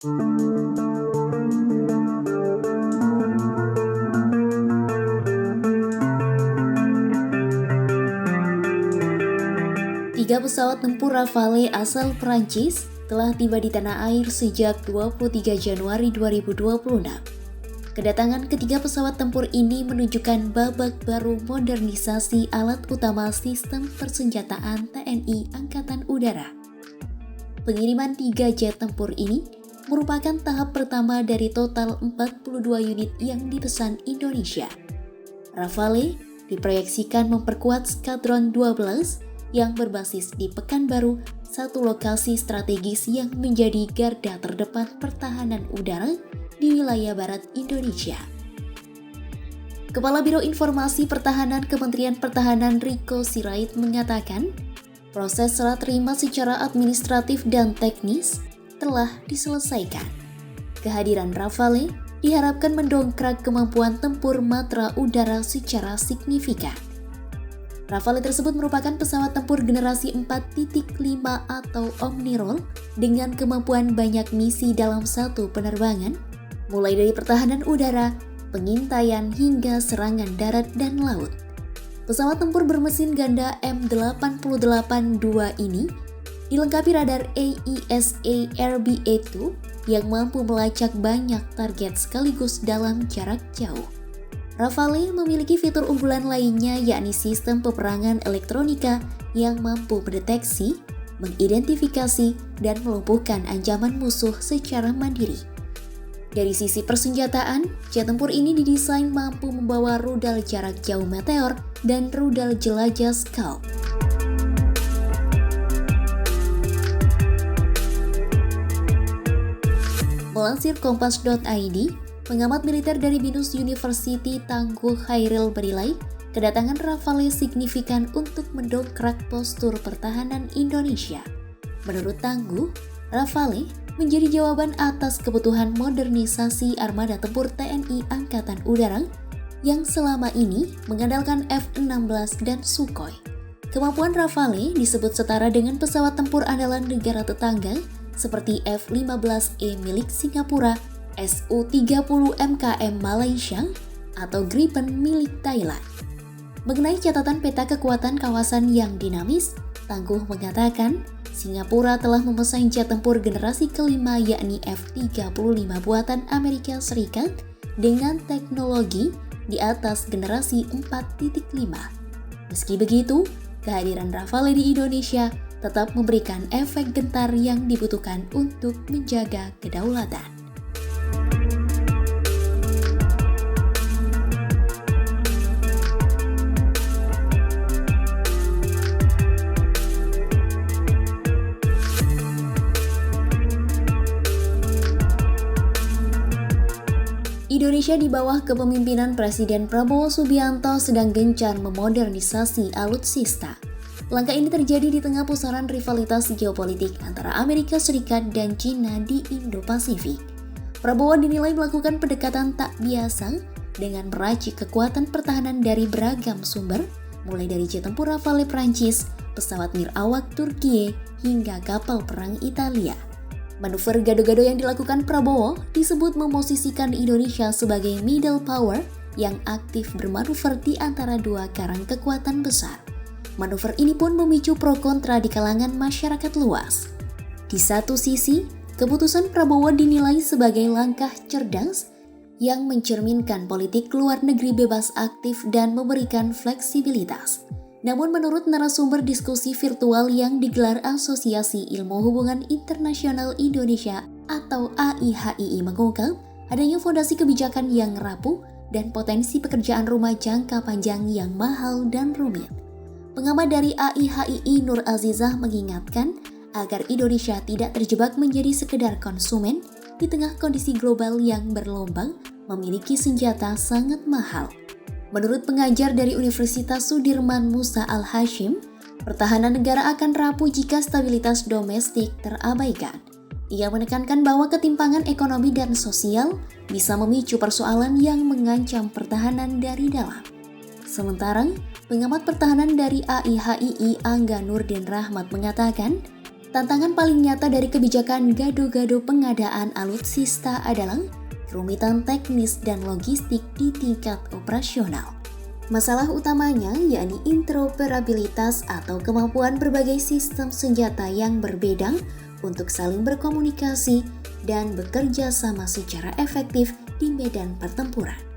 Tiga pesawat tempur Rafale asal Prancis telah tiba di tanah air sejak 23 Januari 2026. Kedatangan ketiga pesawat tempur ini menunjukkan babak baru modernisasi alat utama sistem persenjataan TNI Angkatan Udara. Pengiriman 3 jet tempur ini merupakan tahap pertama dari total 42 unit yang dipesan Indonesia. Rafale diproyeksikan memperkuat Skadron 12 yang berbasis di Pekanbaru, satu lokasi strategis yang menjadi garda terdepan pertahanan udara di wilayah barat Indonesia. Kepala Biro Informasi Pertahanan Kementerian Pertahanan Riko Sirait mengatakan, proses serah terima secara administratif dan teknis telah diselesaikan. Kehadiran Rafale diharapkan mendongkrak kemampuan tempur matra udara secara signifikan. Rafale tersebut merupakan pesawat tempur generasi 4.5 atau Omnirol dengan kemampuan banyak misi dalam satu penerbangan, mulai dari pertahanan udara, pengintaian hingga serangan darat dan laut. Pesawat tempur bermesin ganda M88-2 ini dilengkapi radar AESA RBA-2 yang mampu melacak banyak target sekaligus dalam jarak jauh. Rafale memiliki fitur unggulan lainnya yakni sistem peperangan elektronika yang mampu mendeteksi, mengidentifikasi, dan melumpuhkan ancaman musuh secara mandiri. Dari sisi persenjataan, jet tempur ini didesain mampu membawa rudal jarak jauh Meteor dan rudal jelajah Scalp. Melansir Kompas.id, pengamat militer dari Binus University Tangguh Khairil menilai, kedatangan Rafale signifikan untuk mendongkrak postur pertahanan Indonesia. Menurut Tangguh, Rafale menjadi jawaban atas kebutuhan modernisasi armada tempur TNI Angkatan Udara yang selama ini mengandalkan F-16 dan Sukhoi. Kemampuan Rafale disebut setara dengan pesawat tempur andalan negara tetangga seperti F-15E milik Singapura, Su-30 MKM Malaysia, atau Gripen milik Thailand. Mengenai catatan peta kekuatan kawasan yang dinamis, Tangguh mengatakan Singapura telah memesan jet tempur generasi kelima yakni F-35 buatan Amerika Serikat dengan teknologi di atas generasi 4.5. Meski begitu, kehadiran Rafale di Indonesia tetap memberikan efek gentar yang dibutuhkan untuk menjaga kedaulatan. Indonesia di bawah kepemimpinan Presiden Prabowo Subianto sedang gencar memodernisasi alutsista. Langkah ini terjadi di tengah pusaran rivalitas geopolitik antara Amerika Serikat dan China di Indo-Pasifik. Prabowo dinilai melakukan pendekatan tak biasa dengan meracik kekuatan pertahanan dari beragam sumber, mulai dari jet tempur Rafale Prancis, pesawat nirawak Turkiye, hingga kapal perang Italia. Manuver gado-gado yang dilakukan Prabowo disebut memosisikan Indonesia sebagai middle power yang aktif bermanuver di antara dua karang kekuatan besar. Manuver ini pun memicu pro kontra di kalangan masyarakat luas. Di satu sisi, keputusan Prabowo dinilai sebagai langkah cerdas yang mencerminkan politik luar negeri bebas aktif dan memberikan fleksibilitas. Namun menurut narasumber diskusi virtual yang digelar Asosiasi Ilmu Hubungan Internasional Indonesia atau AIHII mengungkap adanya fondasi kebijakan yang rapuh dan potensi pekerjaan rumah jangka panjang yang mahal dan rumit. Pengamat dari AIHII Nur Azizah mengingatkan agar Indonesia tidak terjebak menjadi sekedar konsumen di tengah kondisi global yang berlombang memiliki senjata sangat mahal. Menurut pengajar dari Universitas Sudirman Musa Al-Hashim, pertahanan negara akan rapuh jika stabilitas domestik terabaikan. Ia menekankan bahwa ketimpangan ekonomi dan sosial bisa memicu persoalan yang mengancam pertahanan dari dalam. Sementara, pengamat pertahanan dari AIHII Angga Nurdin Rahmat mengatakan, Tantangan paling nyata dari kebijakan gado-gado pengadaan alutsista adalah kerumitan teknis dan logistik di tingkat operasional. Masalah utamanya yakni interoperabilitas atau kemampuan berbagai sistem senjata yang berbeda untuk saling berkomunikasi dan bekerja sama secara efektif di medan pertempuran.